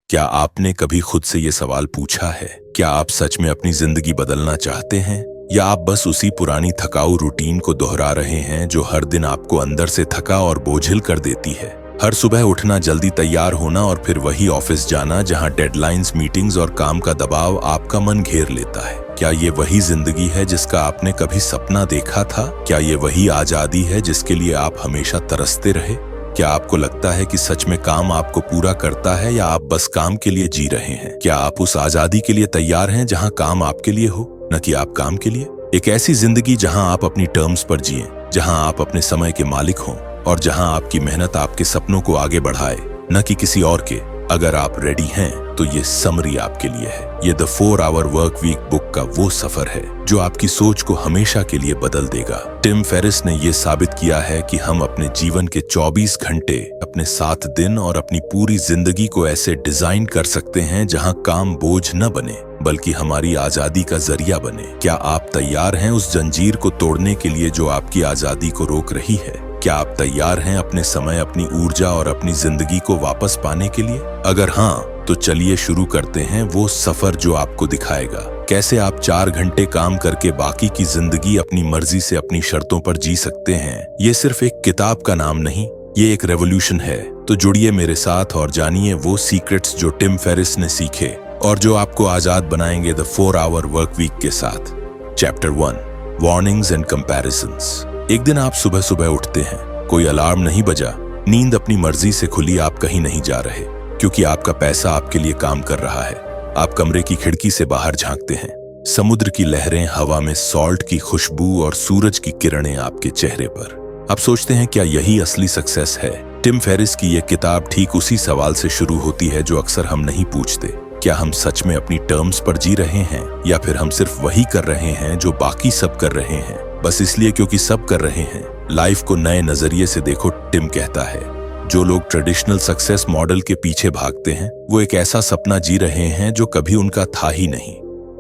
क्या आपने कभी खुद से ये सवाल पूछा है, क्या आप सच में अपनी जिंदगी बदलना चाहते हैं या आप बस उसी पुरानी थकाऊ रूटीन को दोहरा रहे हैं जो हर दिन आपको अंदर से थका और बोझिल कर देती है। हर सुबह उठना, जल्दी तैयार होना और फिर वही ऑफिस जाना जहां डेडलाइंस, मीटिंग्स और काम का दबाव आपका मन घेर लेता है। क्या ये वही जिंदगी है जिसका आपने कभी सपना देखा था? क्या ये वही आजादी है जिसके लिए आप हमेशा तरसते रहे? क्या आपको लगता है कि सच में काम आपको पूरा करता है या आप बस काम के लिए जी रहे हैं? क्या आप उस आजादी के लिए तैयार हैं जहां काम आपके लिए हो, न कि आप काम के लिए? एक ऐसी जिंदगी जहां आप अपनी टर्म्स पर जिएं, जहां आप अपने समय के मालिक हों और जहां आपकी मेहनत आपके सपनों को आगे बढ़ाए, न कि किसी और के। अगर आप रेडी हैं तो ये समरी आपके लिए है। ये the 4 Hour Work Week book का वो सफर है जो आपकी सोच को हमेशा के लिए बदल देगा। टिम फेरिस ने ये साबित किया है कि हम अपने जीवन के 24 घंटे, अपने 7 दिन और अपनी पूरी जिंदगी को ऐसे डिजाइन कर सकते हैं जहां काम बोझ न बने बल्कि हमारी आजादी का जरिया बने। क्या आप तैयार हैं उस जंजीर को तोड़ने के लिए जो आपकी आजादी को रोक रही है? क्या आप तैयार हैं अपने समय, अपनी ऊर्जा और अपनी जिंदगी को वापस पाने के लिए? अगर हाँ, तो चलिए शुरू करते हैं वो सफर जो आपको दिखाएगा कैसे आप 4 घंटे काम करके बाकी की जिंदगी अपनी मर्जी से, अपनी शर्तों पर जी सकते हैं। ये सिर्फ एक किताब का नाम नहीं, ये एक रेवोल्यूशन है। तो जुड़िए मेरे साथ और जानिए वो सीक्रेट्स जो टिम फेरिस ने सीखे और जो आपको आजाद बनाएंगे द 4 Hour Work Week के साथ। Chapter 1, warnings and comparisons. एक दिन आप सुबह सुबह उठते हैं, कोई अलार्म नहीं बजा, नींद अपनी मर्जी से खुली, आप कहीं नहीं जा रहे क्योंकि आपका पैसा आपके लिए काम कर रहा है। आप कमरे की खिड़की से बाहर झांकते हैं, समुद्र की लहरें, हवा में सॉल्ट की खुशबू और सूरज की किरणें आपके चेहरे पर। आप सोचते हैं क्या यही असली सक्सेस है? टिम फेरिस की यह किताब ठीक उसी सवाल से शुरू होती है जो अक्सर हम नहीं पूछते। क्या हम सच में अपनी टर्म्स पर जी रहे हैं या फिर हम सिर्फ वही कर रहे हैं जो बाकी सब कर रहे हैं, बस इसलिए क्योंकि सब कर रहे हैं? लाइफ को नए नजरिए से देखो, टिम कहता है। जो लोग ट्रेडिशनल सक्सेस मॉडल के पीछे भागते हैं वो एक ऐसा सपना जी रहे हैं जो कभी उनका था ही नहीं।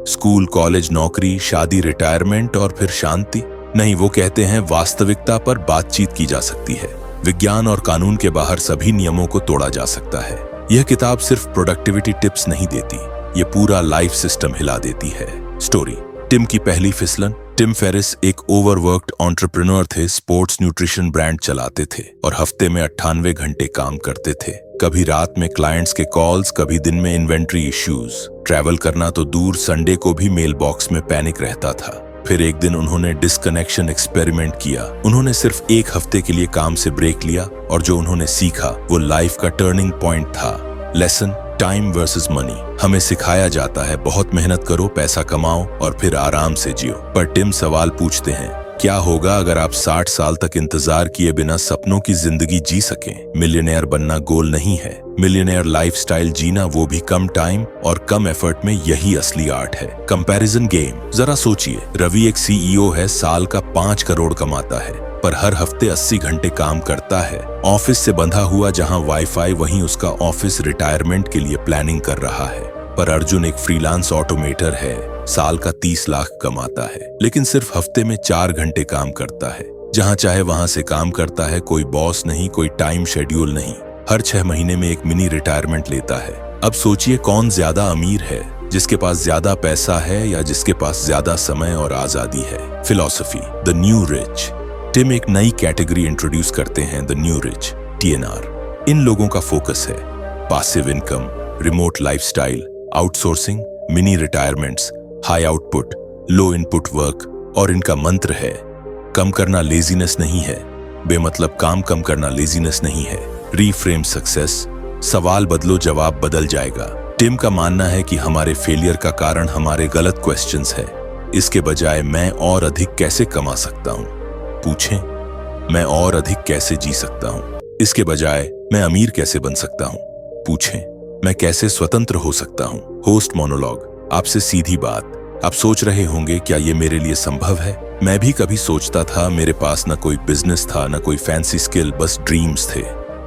स्कूल, कॉलेज, नौकरी, शादी, रिटायरमेंट और फिर शांति नहीं। वो कहते हैं वास्तविकता पर बातचीत की जा सकती है, विज्ञान और कानून के बाहर सभी नियमों को तोड़ा जा सकता है। यह किताब सिर्फ प्रोडक्टिविटी टिप्स नहीं देती, ये पूरा लाइफ सिस्टम हिला देती है। स्टोरी, टिम की पहली फिसलन। टिम फेरिस एक ओवरवर्क्ड एंटरप्रेन्योर थे, स्पोर्ट्स न्यूट्रिशन ब्रांड चलाते थे और हफ्ते में 98 घंटे काम करते थे। कभी रात में क्लाइंट्स के कॉल्स, कभी दिन में इन्वेंट्री इश्यूज। ट्रैवल करना तो दूर, संडे को भी मेल बॉक्स में पैनिक रहता था। फिर एक दिन उन्होंने डिस्कनेक्शन एक्सपेरिमेंट किया। उन्होंने सिर्फ 1 हफ्ते के लिए काम से ब्रेक लिया और जो उन्होंने सीखा वो लाइफ का टर्निंग पॉइंट था। Lesson, time versus money. हमें सिखाया जाता है बहुत मेहनत करो, पैसा कमाओ और फिर आराम से जियो। पर टिम सवाल पूछते हैं, क्या होगा अगर आप 60 साल तक इंतजार किए बिना सपनों की जिंदगी जी सकें? मिलियनेयर बनना गोल नहीं है, मिलियनेयर लाइफस्टाइल जीना, वो भी कम टाइम और कम एफर्ट में, यही असली आर्ट है। Comparison game. जरा सोचिए, रवि एक CEO है, साल का 5 करोड़ कमाता है पर हर हफ्ते 80 घंटे काम करता है। ऑफिस से बंधा हुआ जहां वाईफाई, वहीं उसका ऑफिस रिटायरमेंट के लिए प्लानिंग कर रहा है। पर अर्जुन एक फ्रीलांस ऑटोमेटर है, साल का 30 लाख कमाता है लेकिन सिर्फ हफ्ते में 4 घंटे काम करता है। जहां चाहे वहां से काम करता है, कोई बॉस नहीं, कोई टाइम शेड्यूल नहीं। हर 6 महीने में एक मिनी रिटायरमेंट लेता है। अब सोचिए कौन ज्यादा अमीर है, जिसके पास ज्यादा पैसा है या जिसके पास ज्यादा समय और आजादी है? Philosophy, the new rich. Tim एक नई कैटेगरी इंट्रोड्यूस करते हैं, द न्यू रिच, TNR। इन लोगों का फोकस है passive income, remote lifestyle, outsourcing, mini retirements, high output, low input work. और इनका मंत्र है, कम करना लेजीनेस नहीं है, बेमतलब काम कम करना लेजीनेस नहीं है। रीफ्रेम सक्सेस, सवाल बदलो, जवाब बदल जाएगा। टिम का मानना है कि हमारे फेलियर का कारण हमारे गलत क्वेश्चंस है। इसके बजाय मैं और अधिक कैसे कमा सकता हूं पूछें। मैं और अधिक कैसे जी सकता हूं, इसके बजाय मैं अमीर कैसे बन सकता हूं पूछें। मैं कैसे स्वतंत्र हो सकता हूं। होस्ट मोनोलॉग, आपसे सीधी बात। आप सोच रहे होंगे क्या ये मेरे लिए संभव है? मैं भी कभी सोचता था, मेरे पास न कोई बिजनेस था, न कोई फैंसी स्किल, बस ड्रीम्स थे।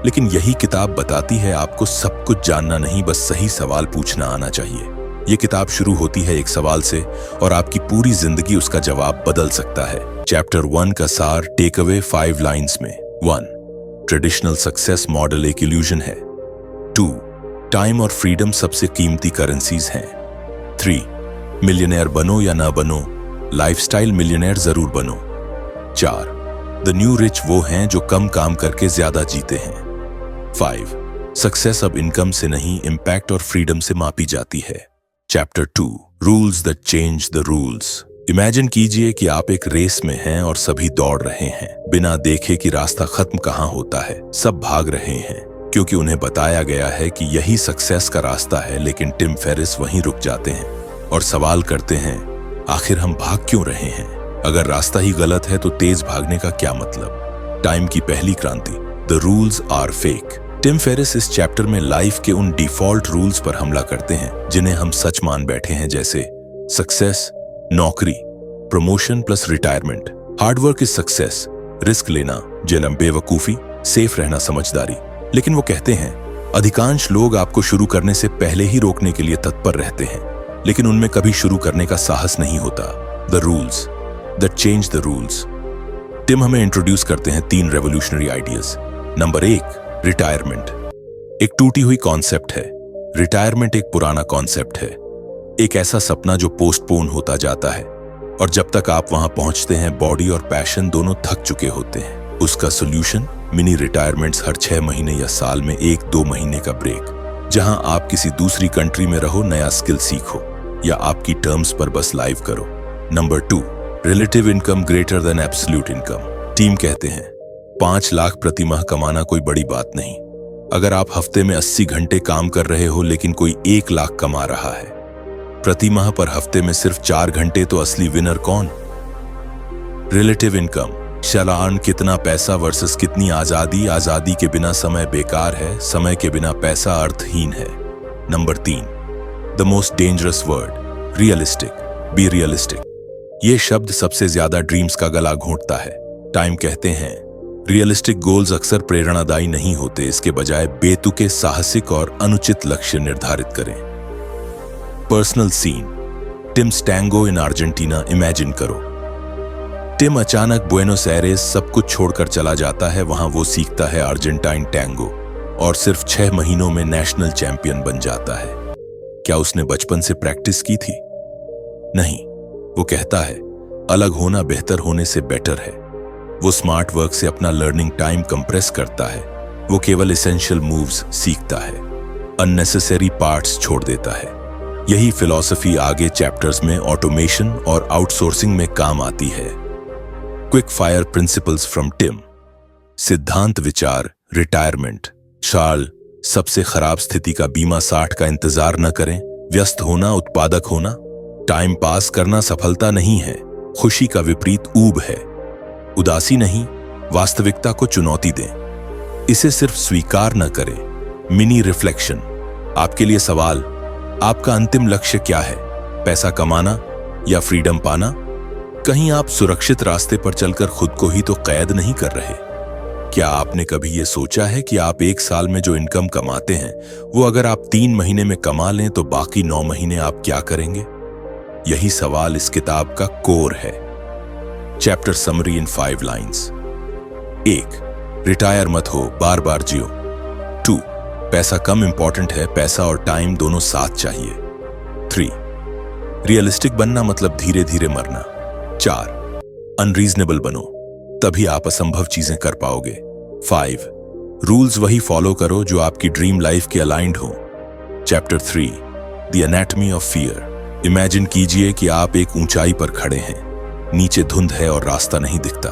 लेकिन यही किताब बताती है आपको सब कुछ जानना नहीं, बस सही सवाल पूछना आना चाहिए। ये किताब शुरू होती है एक सवाल से और आपकी पूरी जिंदगी उसका जवाब बदल सकता है। चैप्टर 1 का सार, टेक अवे 5 लाइन्स में। 1, ट्रेडिशनल सक्सेस मॉडल एक इल्यूजन है। 2, टाइम और फ्रीडम सबसे कीमती करेंसीज हैं। 3. मिलियनेयर बनो या ना बनो, लाइफस्टाइल मिलियनेयर जरूर बनो। 4. द न्यू रिच वो हैं जो कम काम करके ज्यादा जीते हैं। 5. सक्सेस अब इनकम से नहीं, इम्पैक्ट और फ्रीडम से मापी जाती है। Chapter 2, rules that change the rules. Imagine कीजिए कि आप एक रेस में हैं और सभी दौड़ रहे हैं, बिना देखे कि रास्ता खत्म कहां होता है। सब भाग रहे हैं क्योंकि उन्हें बताया गया है कि यही सक्सेस का रास्ता है, लेकिन टिम फेरिस वहीं रुक जाते हैं और सवाल करते हैं, आखिर हम भाग क्यों रहे हैं? अगर रास्ता ही गलत है तो तेज भागने का क्या मतलब? टाइम की पहली क्रांति, the rules are fake. Tim Ferris इस चैप्टर में लाइफ के उन डिफॉल्ट रूल्स पर हमला करते हैं जिन्हें हम सच मान बैठे हैं, जैसे सक्सेस, नौकरी, promotion plus retirement, hard work is success, risk लेना, जलम बेवकूफी, सेफ रहना समझदारी। लेकिन वो कहते हैं अधिकांश लोग आपको शुरू करने से पहले ही रोकने के लिए तत्पर रहते हैं, लेकिन उनमें कभी शुरू करने का साहस नहीं होता। The rules that change the rules. Tim हमें इंट्रोड्यूस करते हैं 3 रेवोल्यूशनरी आइडियाज। Number 1, retirement. एक टूटी हुई कॉन्सेप्ट है। रिटायरमेंट एक पुराना कॉन्सेप्ट है, एक ऐसा सपना जो पोस्टपोन होता जाता है और जब तक आप वहां पहुंचते हैं बॉडी और पैशन दोनों थक चुके होते हैं। उसका सोल्यूशन, मिनी रिटायरमेंट्स हर 6 महीने या साल में 1-2 महीने का ब्रेक, जहां आप किसी दूसरी कंट्री में रहो, नया स्किल सीखो या आपकी टर्म्स पर बस लाइव करो। Number 2, relative income greater than absolute income. Team कहते हैं 5 लाख प्रति माह कमाना कोई बड़ी बात नहीं। अगर आप हफ्ते में 80 घंटे काम कर रहे हो लेकिन कोई 1 लाख कमा रहा है प्रति माह पर हफ्ते में सिर्फ 4 घंटे, तो असली विनर कौन? रिलेटिव इनकम, शलान कितना पैसा वर्सेस कितनी आजादी। आजादी के बिना समय बेकार है, समय के बिना पैसा अर्थहीन है। Number 3, the most dangerous word, realistic. Be realistic. ये शब्द सबसे ज्यादा ड्रीम्स का गला घोंटता है। टाइम कहते हैं रियलिस्टिक गोल्स अक्सर प्रेरणादायी नहीं होते, इसके बजाय बेतुके, साहसिक और अनुचित लक्ष्य निर्धारित करें। Personal scene, Tim's tango in Argentina. Imagine करो, टिम अचानक बुएनोस एयरेस सब कुछ छोड़कर चला जाता है। वहां वो सीखता है अर्जेंटाइन टैंगो और सिर्फ 6 महीनों में नेशनल चैंपियन बन जाता है। क्या उसने बचपन से प्रैक्टिस की थी? नहीं। वो कहता है अलग होना बेहतर होने से बेटर है। वो स्मार्ट वर्क से अपना लर्निंग टाइम कंप्रेस करता है। वो केवल एसेंशियल मूव्स सीखता है, अननेसेसरी पार्ट्स छोड़ देता है। यही फिलॉसफी आगे चैप्टर्स में ऑटोमेशन और आउटसोर्सिंग में काम आती है। Quick fire principles from Tim. सिद्धांत विचार, रिटायरमेंट। चार्ल, सबसे खराब स्थिति का बीमा 60 का इंतजार न करें। व्यस्त होना उत्पादक होना, टाइम पास करना सफलता नहीं है। खुशी का विपरीत ऊब है। उदासी नहीं, वास्तविकता को चुनौती दें, इसे सिर्फ स्वीकार न करें। Mini reflection. आपके लिए सवाल, आपका अंतिम लक्ष्य क्या है? पैसा कमाना या फ्रीडम पाना? कहीं आप सुरक्षित रास्ते पर चलकर खुद को ही तो कैद नहीं कर रहे? क्या आपने कभी यह सोचा है कि आप 1 साल में जो इनकम कमाते हैं वो अगर आप 3 महीने में कमा लें तो बाकी 9 महीने आप क्या करेंगे? यही सवाल इस किताब का कोर है। Chapter summary in 5 lines. 1, retire मत हो, बार बार जियो। 2, पैसा कम इंपॉर्टेंट है, पैसा और टाइम दोनों साथ चाहिए। 3, रियलिस्टिक बनना मतलब धीरे धीरे मरना। 4, अनरीजनेबल बनो, तभी आप असंभव चीजें कर पाओगे। 5, रूल्स वही फॉलो करो जो आपकी ड्रीम लाइफ के अलाइंड हो। Chapter 3, the anatomy of fear. Imagine कीजिए कि आप एक ऊंचाई पर खड़े हैं, नीचे धुंध है और रास्ता नहीं दिखता।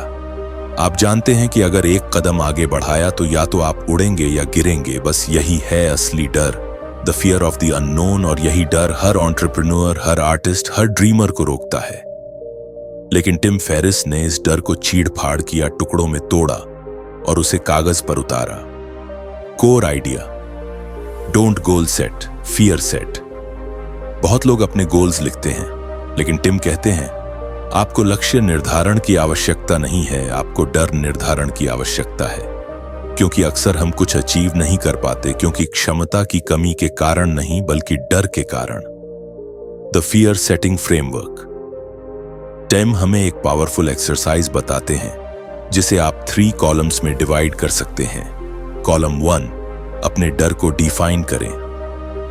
आप जानते हैं कि अगर एक कदम आगे बढ़ाया तो या तो आप उड़ेंगे या गिरेंगे। बस यही है असली डर, the fear of the unknown. और यही डर हर एंटरप्रेन्योर, हर आर्टिस्ट, हर ड्रीमर को रोकता है। लेकिन टिम फेरिस ने इस डर को चीड़-फाड़ किया, टुकड़ों में तोड़ा और उसे कागज पर उतारा। Core idea, don't goal set, fear set. बहुत लोग अपने गोल्स लिखते हैं, लेकिन टिम कहते हैं आपको लक्ष्य निर्धारण की आवश्यकता नहीं है, आपको डर निर्धारण की आवश्यकता है। क्योंकि अक्सर हम कुछ अचीव नहीं कर पाते क्योंकि क्षमता की कमी के कारण नहीं, बल्कि डर के कारण। The fear setting framework. Tim हमें एक पावरफुल एक्सरसाइज बताते हैं जिसे आप 3 कॉलम्स में डिवाइड कर सकते हैं। कॉलम 1, अपने डर को डिफाइन करें।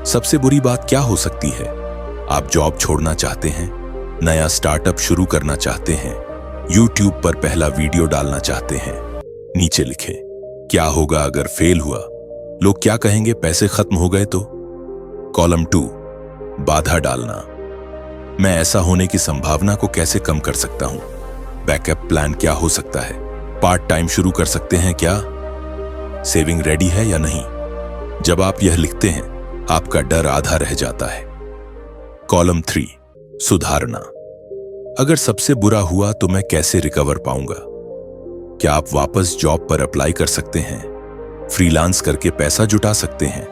सबसे बुरी बात क्या हो सकती है? आप जॉब छोड़ना चाहते हैं, नया स्टार्टअप शुरू करना चाहते हैं, YouTube पर पहला वीडियो डालना चाहते हैं। नीचे लिखें, क्या होगा अगर फेल हुआ? लोग क्या कहेंगे? पैसे खत्म हो गए तो? कॉलम 2, बाधा डालना। मैं ऐसा होने की संभावना को कैसे कम कर सकता हूं? बैकअप प्लान क्या हो सकता है? पार्ट टाइम शुरू कर सकते हैं क्या? सेविंग रेडी है या नहीं? जब आप यह लिखते हैं, आपका डर आधा रह जाता है। कॉलम 3, सुधारना। अगर सबसे बुरा हुआ तो मैं कैसे रिकवर पाऊंगा? क्या आप वापस जॉब पर अप्लाई कर सकते हैं? फ्रीलांस करके पैसा जुटा सकते हैं?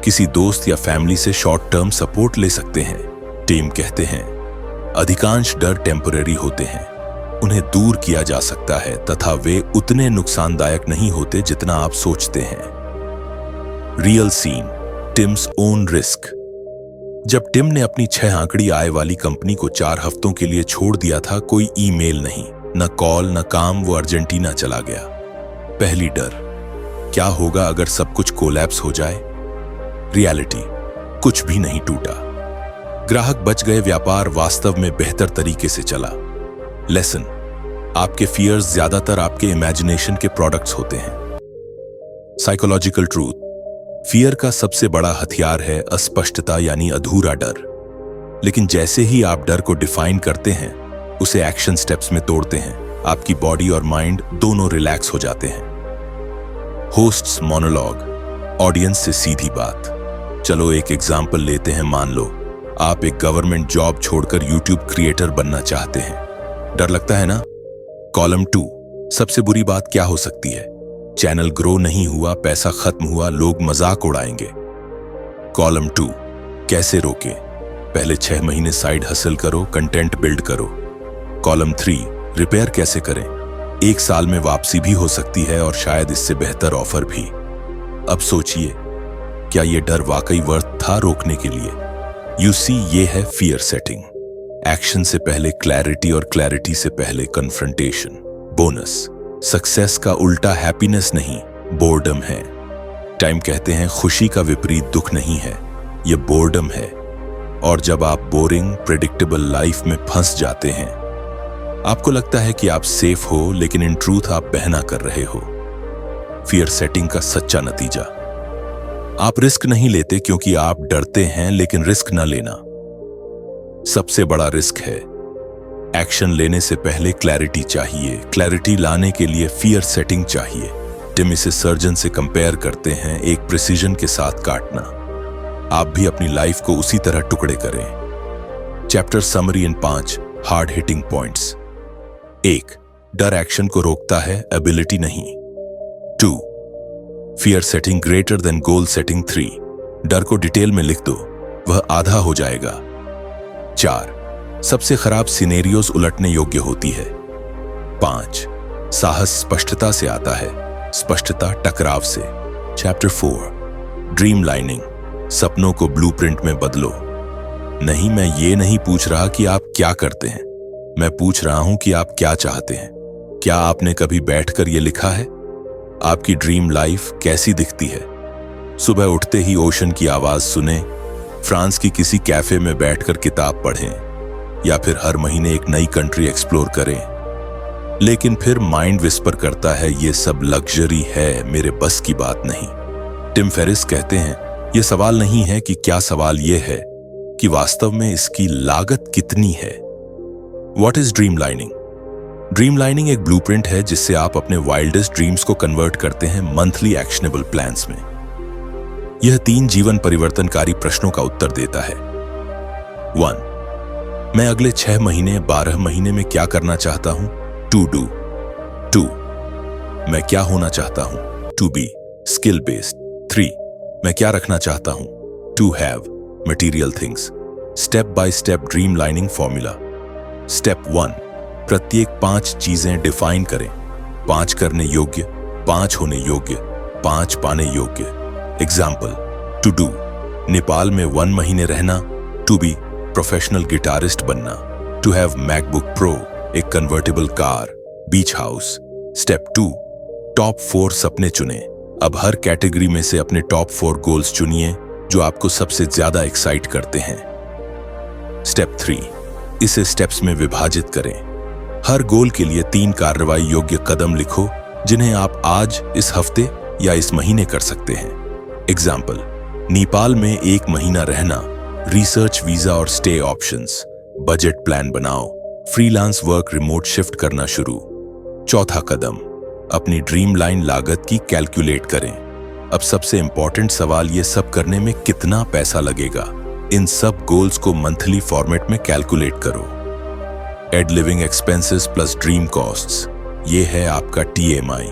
किसी दोस्त या फैमिली से शॉर्ट टर्म सपोर्ट ले सकते हैं? टीम कहते हैं, अधिकांश डर टेम्पररी होते हैं, उन्हें दूर किया जा सकता है तथा वे उतने नुकसानदायक नहीं होते जितना आप सोचते हैं। Real scene, Tim's own risk. जब टिम ने अपनी 6 आंकड़ी आय वाली कंपनी को 4 हफ्तों के लिए छोड़ दिया था, कोई ईमेल नहीं, न कॉल न काम, वो अर्जेंटीना चला गया। पहली डर, क्या होगा अगर सब कुछ कोलैप्स हो जाए? रियलिटी, कुछ भी नहीं टूटा। ग्राहक बच गए, व्यापार वास्तव में बेहतर तरीके से चला। लेसन, आपके फियर्स ज्यादातर आपके इमेजिनेशन के प्रोडक्ट्स होते हैं। साइकोलॉजिकल ट्रूथ, फियर का सबसे बड़ा हथियार है अस्पष्टता यानी अधूरा डर। लेकिन जैसे ही आप डर को डिफाइन करते हैं, उसे एक्शन स्टेप्स में तोड़ते हैं, आपकी बॉडी और माइंड दोनों रिलैक्स हो जाते हैं। होस्ट्स मोनोलॉग, ऑडियंस से सीधी बात। चलो एक एग्जाम्पल लेते हैं। मान लो आप एक गवर्नमेंट जॉब छोड़कर यूट्यूब क्रिएटर बनना चाहते हैं। डर लगता है ना? कॉलम 2, सबसे बुरी बात क्या हो सकती है? चैनल ग्रो नहीं हुआ, पैसा खत्म हुआ, लोग मजाक उड़ाएंगे। कॉलम 2, कैसे रोके? पहले 6 महीने साइड हसल करो, कंटेंट बिल्ड करो। कॉलम 3, रिपेयर कैसे करें? 1 साल में वापसी भी हो सकती है और शायद इससे बेहतर ऑफर भी। अब सोचिए, क्या यह डर वाकई वर्थ था रोकने के लिए? यू सी, ये है फियर सेटिंग। एक्शन से पहले क्लैरिटी और क्लैरिटी से पहले कन्फ्रंटेशन। बोनस, सक्सेस का उल्टा हैप्पीनेस नहीं, बोर्डम है। टाइम कहते हैं, खुशी का विपरीत दुख नहीं है, यह बोर्डम है। और जब आप बोरिंग प्रेडिक्टेबल लाइफ में फंस जाते हैं, आपको लगता है कि आप सेफ हो, लेकिन इन ट्रूथ आप बहना कर रहे हो। फियर सेटिंग का सच्चा नतीजा, आप रिस्क नहीं लेते क्योंकि आप डरते हैं, लेकिन रिस्क न लेना सबसे बड़ा रिस्क है। एक्शन लेने से पहले क्लैरिटी चाहिए, क्लैरिटी लाने के लिए फियर सेटिंग चाहिए। टिम इसे सर्जन से कंपेयर करते हैं, एक प्रिसीजन के साथ काटना। आप भी अपनी लाइफ को उसी तरह टुकड़े करें। Chapter summary in 5 hard hitting points. 1, डर एक्शन को रोकता है, एबिलिटी नहीं। 2, fear setting greater than goal setting. 3, डर को डिटेल में लिख दो, वह आधा हो जाएगा। 4, सबसे खराब सिनेरियोज उलटने योग्य होती है। 5, साहस स्पष्टता से आता है, स्पष्टता टकराव से। चैप्टर 4, ड्रीम लाइनिंग, सपनों को ब्लूप्रिंट में बदलो। नहीं, मैं ये नहीं पूछ रहा कि आप क्या करते हैं, मैं पूछ रहा हूं कि आप क्या चाहते हैं। क्या आपने कभी बैठकर यह लिखा है? आपकी ड्रीम लाइफ कैसी दिखती है? सुबह उठते ही ओशन की आवाज सुने, फ्रांस की किसी कैफे में बैठकर किताब पढ़ें, या फिर हर महीने एक नई कंट्री एक्सप्लोर करें। लेकिन फिर माइंड विस्पर करता है, ये सब लग्जरी है, मेरे बस की बात नहीं। टिम फेरिस कहते हैं, यह सवाल नहीं है कि क्या, सवाल यह है कि वास्तव में इसकी लागत कितनी है। What is dream lining? Dream lining एक ब्लूप्रिंट है जिससे आप अपने वाइल्डेस्ट ड्रीम्स को कन्वर्ट करते हैं मंथली एक्शनेबल प्लान्स में। यह 3 जीवन परिवर्तनकारी प्रश्नों का उत्तर देता है। 1, मैं अगले 6 महीने 12 महीने में क्या करना चाहता हूं? To do. 2, मैं क्या होना चाहता हूं? To be, skill based. 3, मैं क्या रखना चाहता हूं? To have, material things. Step by step dream lining formula. Step 1, प्रत्येक 5 चीजें डिफाइन करें। 5 करने योग्य, 5 होने योग्य, 5 पाने योग्य। एग्जाम्पल, टू डू, नेपाल में 1 महीने रहना। टू बी, प्रोफेशनल गिटारिस्ट बनना। टू हैव मैकबुक प्रो, एक कन्वर्टेबल कार, बीच हाउस। स्टेप 2, टॉप 4 सपने चुनें। अब हर कैटेगरी में से अपने टॉप 4 गोल्स चुनिए जो आपको सबसे ज्यादा एक्साइट करते हैं। स्टेप 3, इसे स्टेप्स में विभाजित करें। हर गोल के लिए 3 कार्रवाई योग्य कदम लिखो जिन्हें आप आज, इस हफ्ते या इस महीने कर सकते हैं। एग्जाम्पल, नेपाल में 1 महीना रहना, रिसर्च वीजा और स्टे ऑप्शंस, बजट प्लान बनाओ, फ्रीलांस वर्क रिमोट शिफ्ट करना शुरू। चौथा कदम, अपनी ड्रीम लाइन लागत की कैलकुलेट करें। अब सबसे इंपॉर्टेंट सवाल, ये सब करने में कितना पैसा लगेगा? इन सब गोल्स को मंथली फॉर्मेट में कैलकुलेट करो। Add living expenses plus dream costs, ये है आपका TMI,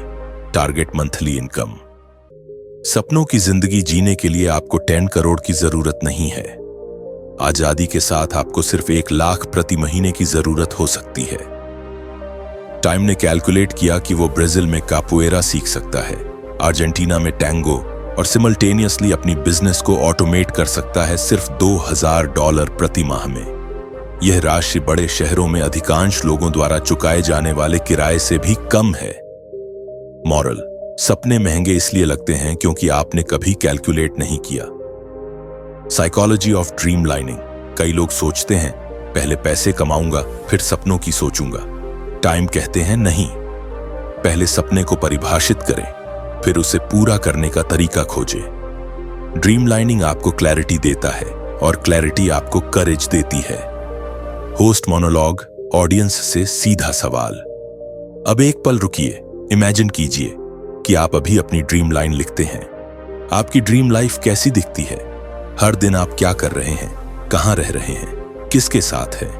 टारगेट मंथली इनकम। सपनों की जिंदगी जीने के लिए आपको 10 करोड़ की जरूरत नहीं है। आजादी के साथ आपको सिर्फ 1 लाख प्रति महीने की जरूरत हो सकती है। टाइम ने कैलकुलेट किया कि वो ब्राजील में कापोएरा सीख सकता है, अर्जेंटीना में टैंगो और सिमल्टेनियसली अपनी बिजनेस को ऑटोमेट कर सकता है सिर्फ $2000 प्रति माह में। यह राशि बड़े शहरों में अधिकांश लोगों द्वारा चुकाए जाने वाले किराए से भी कम है। मॉरल, सपने महंगे इसलिए लगते हैं क्योंकि आपने कभी कैलकुलेट नहीं किया। साइकोलॉजी ऑफ ड्रीम लाइनिंग, कई लोग सोचते हैं पहले पैसे कमाऊंगा फिर सपनों की सोचूंगा। टाइम कहते हैं नहीं, पहले सपने को परिभाषित करें फिर उसे पूरा करने का तरीका खोजें। ड्रीम लाइनिंग आपको क्लैरिटी देता है और क्लैरिटी आपको करेज देती है। होस्ट मोनोलॉग, ऑडियंस से सीधा सवाल। अब एक पल रुकिए, इमेजिन कीजिए कि आप अभी अपनी ड्रीम लाइन लिखते हैं। आपकी ड्रीम लाइफ कैसी दिखती है? हर दिन आप क्या कर रहे हैं, कहां रह रहे हैं, किसके साथ हैं?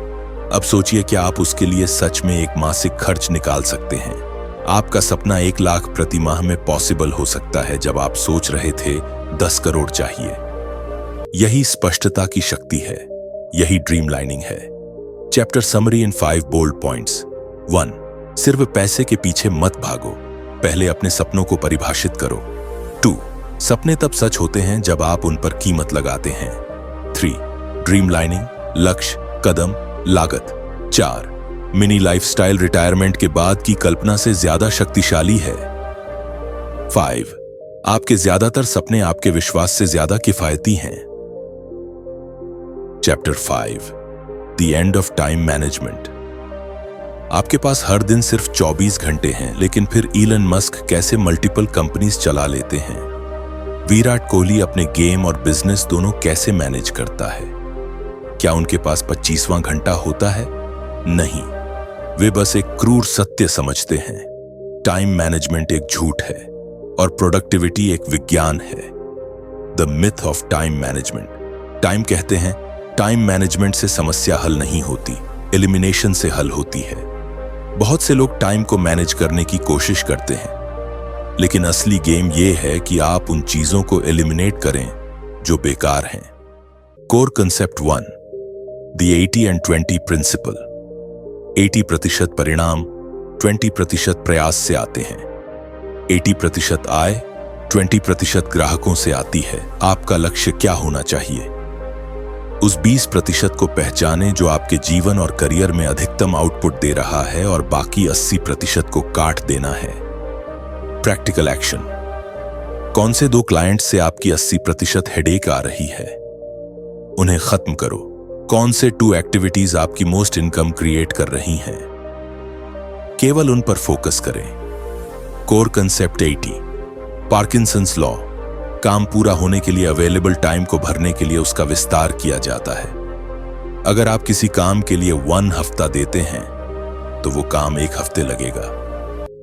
अब सोचिए क्या आप उसके लिए सच में एक मासिक खर्च निकाल सकते हैं? आपका सपना 1 लाख प्रति माह में पॉसिबल हो सकता है जब आप सोच रहे थे 10 करोड़ चाहिए। यही स्पष्टता की शक्ति है, यही ड्रीम लाइनिंग है। Chapter summary in 5 bold points. 1, सिर्फ पैसे के पीछे मत भागो, पहले अपने सपनों को परिभाषित करो। 2, सपने तब सच होते हैं जब आप उन पर कीमत लगाते हैं। 3, ड्रीम लाइनिंग, लक्ष्य, कदम, लागत। 4, मिनी लाइफस्टाइल रिटायरमेंट के बाद की कल्पना से ज्यादा शक्तिशाली है। 5, आपके ज्यादातर सपने आपके विश्वास से ज्यादा किफायती हैं। Chapter 5, the end of time management. आपके पास हर दिन सिर्फ 24 घंटे हैं, लेकिन फिर इलन मस्क कैसे मल्टीपल कंपनीज चला लेते हैं? विराट कोहली अपने गेम और बिजनेस दोनों कैसे मैनेज करता है? क्या उनके पास 25वां घंटा होता है? नहीं, वे बस एक क्रूर सत्य समझते हैं। टाइम मैनेजमेंट एक झूठ है और प्रोडक्टिविटी एक विज्ञान है। The myth of time management. Time कहते हैं टाइम मैनेजमेंट से समस्या हल नहीं होती, एलिमिनेशन से हल होती है। बहुत से लोग टाइम को मैनेज करने की कोशिश करते हैं, लेकिन असली गेम यह है कि आप उन चीजों को एलिमिनेट करें जो बेकार हैं। Core concept 1, the 80 and 20 principle. 80% परिणाम 20% प्रयास से आते हैं। 80% आय 20% ग्राहकों से आती है। आपका लक्ष्य क्या होना चाहिए? उस 20% को पहचानें जो आपके जीवन और करियर में अधिकतम आउटपुट दे रहा है और बाकी 80% को काट देना है। Practical action. कौन से 2 क्लाइंट से आपकी 80% हेडेक आ रही है? उन्हें खत्म करो। कौन से 2 एक्टिविटीज आपकी मोस्ट इनकम क्रिएट कर रही हैं? केवल उन पर फोकस करें। Core concept 80, Parkinson's law. काम पूरा होने के लिए अवेलेबल टाइम को भरने के लिए उसका विस्तार किया जाता है। अगर आप किसी काम के लिए 1 हफ्ता देते हैं तो वो काम 1 हफ्ते लगेगा,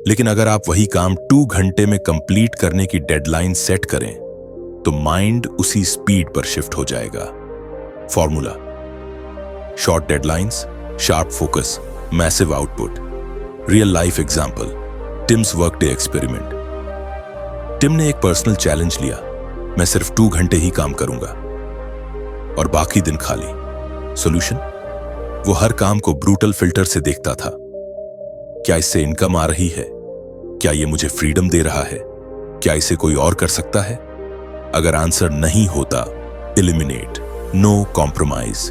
लेकिन अगर आप वही काम 2 घंटे में कंप्लीट करने की डेडलाइन सेट करें तो माइंड उसी स्पीड पर शिफ्ट हो जाएगा। Formula: short deadlines, sharp focus, massive output. Real life example, Tim's workday experiment. Tim ने एक पर्सनल चैलेंज लिया, मैं सिर्फ 2 घंटे ही काम करूंगा और बाकी दिन खाली। सॉल्यूशन: वो हर काम को ब्रूटल फिल्टर से देखता था। क्या इससे इनकम आ रही है? क्या ये मुझे फ्रीडम दे रहा है? क्या इसे कोई और कर सकता है? अगर आंसर नहीं होता, eliminate, no compromise.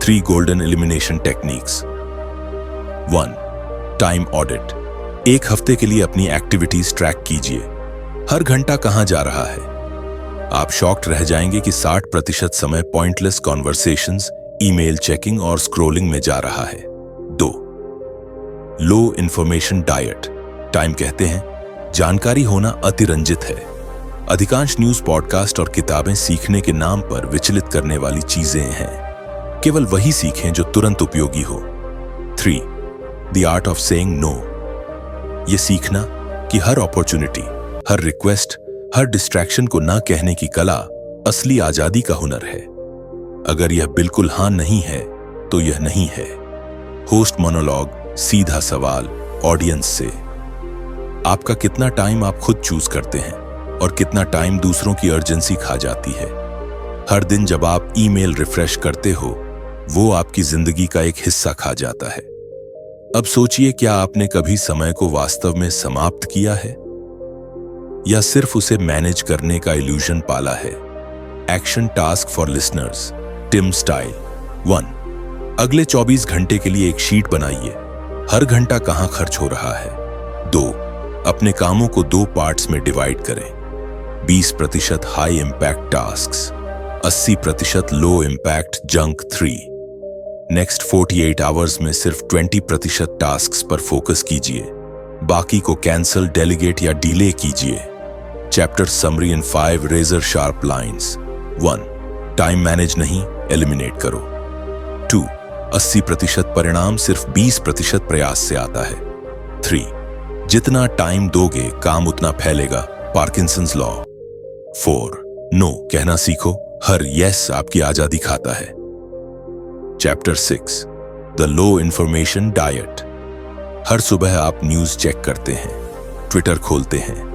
3 golden elimination techniques. 1, time audit. 1 हफ्ते के लिए अपनी एक्टिविटीज ट्रैक कीजिए। हर घंटा कहां जा रहा है? आप शॉक्ड रह जाएंगे कि 60% समय पॉइंटलेस कॉन्वर्सेशंस, ईमेल चेकिंग और स्क्रोलिंग में जा रहा है। 2. लो इंफॉर्मेशन डाइट। टाइम कहते हैं जानकारी होना अतिरंजित है। अधिकांश न्यूज, पॉडकास्ट और किताबें सीखने के नाम पर विचलित करने वाली चीजें हैं। केवल वही सीखें जो तुरंत उपयोगी हो। 3. The art of saying no. यह सीखना कि हर अपॉर्चुनिटी, हर रिक्वेस्ट, हर डिस्ट्रैक्शन को ना कहने की कला असली आजादी का हुनर है। अगर यह बिल्कुल हाँ नहीं है तो यह नहीं है। होस्ट मोनोलॉग, सीधा सवाल ऑडियंस से। आपका कितना टाइम आप खुद चूज करते हैं और कितना टाइम दूसरों की अर्जेंसी खा जाती है। हर दिन जब आप ईमेल रिफ्रेश करते हो, वो आपकी जिंदगी का एक हिस्सा खा जाता है। अब सोचिए, क्या आपने कभी समय को वास्तव में समाप्त किया है या सिर्फ उसे मैनेज करने का इल्यूजन पाला है? Action task for listeners, Tim style. 1. अगले 24 घंटे के लिए एक शीट बनाइए। हर घंटा कहां खर्च हो रहा है। 2. अपने कामों को 2 पार्ट्स में डिवाइड करें। 20% high impact tasks, 80% low impact junk 3। Next 48 hours में सिर्फ 20% टास्क्स पर फोकस कीजिए, बाकी को कैंसल, डेलीगेट या डिले कीजिए। Chapter summary in 5 razor sharp lines. 1. Time manage नहीं, एलिमिनेट करो। 2. 80% परिणाम सिर्फ 20% प्रयास से आता है। 3. जितना टाइम दोगे काम उतना फैलेगा, पार्किंसंस लॉ। 4. नो कहना सीखो, हर यस आपकी आजादी खाता है। Chapter 6 the low information diet. हर सुबह आप न्यूज चेक करते हैं, ट्विटर खोलते हैं,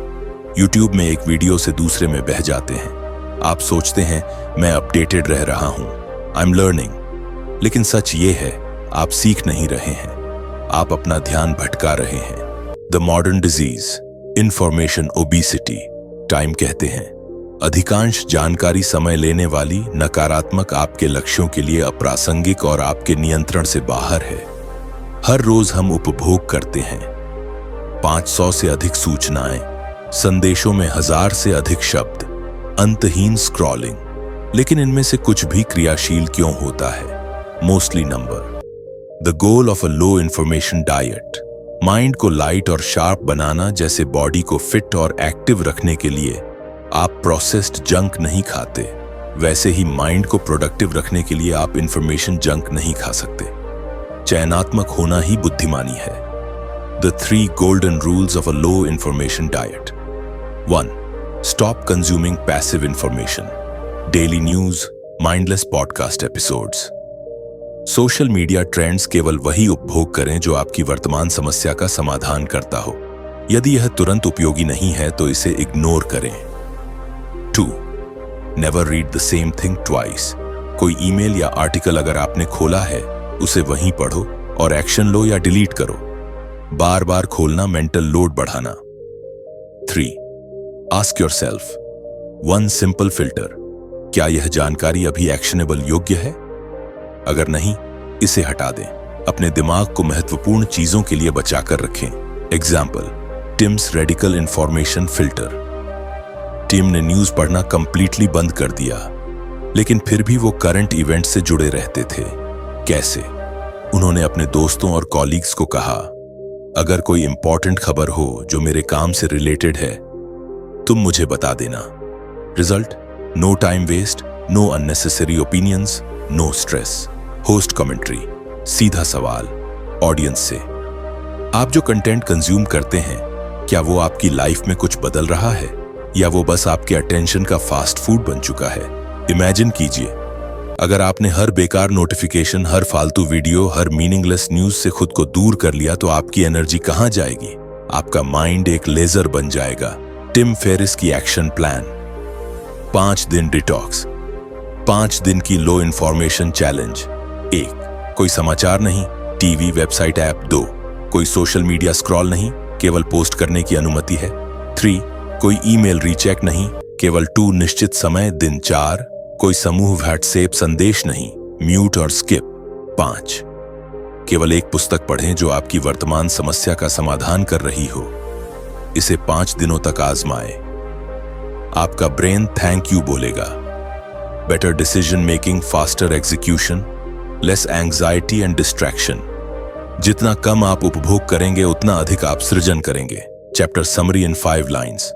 यूट्यूब में एक वीडियो से दूसरे में बह जाते हैं। आप सोचते हैं मैं अपडेटेड रह रहा हूं, आई एम लर्निंग। लेकिन सच ये है, आप सीख नहीं रहे हैं, आप अपना ध्यान भटका रहे हैं। The modern disease, information obesity. Time कहते हैं अधिकांश जानकारी समय लेने वाली, नकारात्मक, आपके लक्ष्यों के लिए अप्रासंगिक और आपके नियंत्रण से बाहर है। हर रोज हम उपभोग करते हैं 500 से अधिक सूचनाएं, संदेशों में 1000 से अधिक शब्द, अंतहीन स्क्रॉलिंग। लेकिन इनमें से कुछ भी क्रियाशील क्यों होता है? Mostly number. The goal of a low information diet, mind को लाइट और शार्प बनाना। जैसे बॉडी को फिट और एक्टिव रखने के लिए आप प्रोसेस्ड जंक नहीं खाते, वैसे ही माइंड को प्रोडक्टिव रखने के लिए आप इंफॉर्मेशन जंक नहीं खा सकते। चयनात्मक होना ही बुद्धिमानी है। The 3 golden rules of a low information diet. 1. Stop consuming passive information. Daily news, mindless podcast episodes. Social media trends केवल वही उपभोग करें जो आपकी वर्तमान समस्या का समाधान करता हो। यदि यह तुरंत उपयोगी नहीं है तो इसे इग्नोर करें। 2. Never read the same thing twice. कोई ईमेल या आर्टिकल अगर आपने खोला है, उसे वहीं पढ़ो और एक्शन लो या डिलीट करो। बार बार खोलना मेंटल लोड बढ़ाना। 3. Ask yourself one simple filter. क्या यह जानकारी अभी एक्शनेबल योग्य है? अगर नहीं, इसे हटा दें। अपने दिमाग को महत्वपूर्ण चीजों के लिए बचाकर रखें। Example, Tim's radical information filter. Tim ने न्यूज पढ़ना कंप्लीटली बंद कर दिया, लेकिन फिर भी वो करंट इवेंट से जुड़े रहते थे। कैसे? उन्होंने अपने दोस्तों और कॉलीग्स को कहा, अगर कोई इंपॉर्टेंट खबर हो जो मेरे काम से रिलेटेड है, तुम मुझे बता देना। Result, no time waste, no unnecessary opinions, no stress. Host commentary, सीधा सवाल ऑडियंस से। आप जो कंटेंट कंज्यूम करते हैं, क्या वो आपकी लाइफ में कुछ बदल रहा है या वो बस आपके अटेंशन का फास्ट फूड बन चुका है? इमेजिन कीजिए, अगर आपने हर बेकार नोटिफिकेशन, हर फालतू वीडियो, हर मीनिंगलेस न्यूज से खुद को दूर कर लिया तो आपकी एनर्जी कहां जाएगी? आपका माइंड एक लेजर बन जाएगा। टिम फेरिस की एक्शन प्लान। 5 दिन डिटॉक्स, 5 दिन की लो इंफॉर्मेशन चैलेंज। 1. कोई समाचार नहीं, टीवी, वेबसाइट, ऐप। 2. कोई सोशल मीडिया स्क्रॉल नहीं, केवल पोस्ट करने की अनुमति है। 3. कोई ईमेल रीचेक नहीं, केवल 2 निश्चित समय, दिन। 4. कोई समूह व्हाट्सएप संदेश नहीं, म्यूट और स्किप। 5. केवल एक पुस्तक पढ़ें जो आपकी वर्तमान समस्या का समाधान कर रही हो। इसे 5 दिनों तक आजमाएं। आपका ब्रेन थैंक यू बोलेगा। Better decision making, faster execution, less anxiety and distraction. जितना कम आप उपभोग करेंगे उतना अधिक आप सृजन करेंगे। Chapter summary in 5 lines.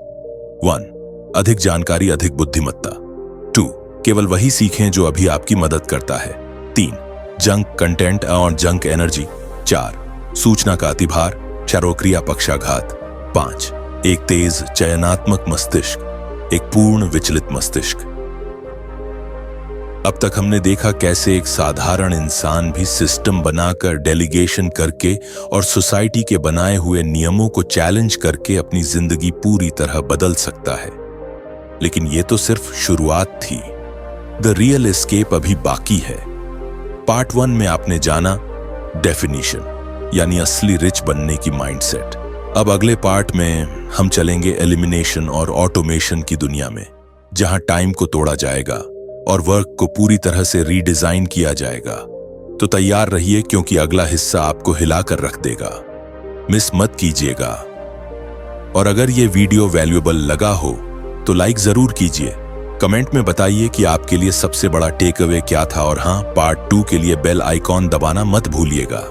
1. अधिक जानकारी, अधिक बुद्धिमत्ता। 2. केवल वही सीखें जो अभी आपकी मदद करता है। 3. जंक कंटेंट और जंक एनर्जी। 4. सूचना का अतिभार, क्षारोक्रिया पक्षाघात। 5. एक तेज चयनात्मक मस्तिष्क, एक पूर्ण विचलित मस्तिष्क। अब तक हमने देखा कैसे एक साधारण इंसान भी सिस्टम बनाकर, डेलीगेशन करके और सोसाइटी के बनाए हुए नियमों को चैलेंज करके अपनी जिंदगी पूरी तरह बदल सकता है। लेकिन यह तो सिर्फ शुरुआत थी। द रियल एस्केप अभी बाकी है। पार्ट 1 में आपने जाना डेफिनेशन, यानी असली रिच बनने की माइंडसेट। अब अगले पार्ट में हम चलेंगे एलिमिनेशन और ऑटोमेशन की दुनिया में, जहां टाइम को तोड़ा जाएगा और वर्क को पूरी तरह से रीडिजाइन किया जाएगा। तो तैयार रहिए, क्योंकि अगला हिस्सा आपको हिलाकर रख देगा। मिस मत कीजिएगा। और अगर ये वीडियो वैल्यूएबल लगा हो तो लाइक जरूर कीजिए। कमेंट में बताइए कि आपके लिए सबसे बड़ा टेक अवे क्या था, और हाँ, पार्ट 2 के लिए बेल आइकॉन दबाना मत भूलिएगा।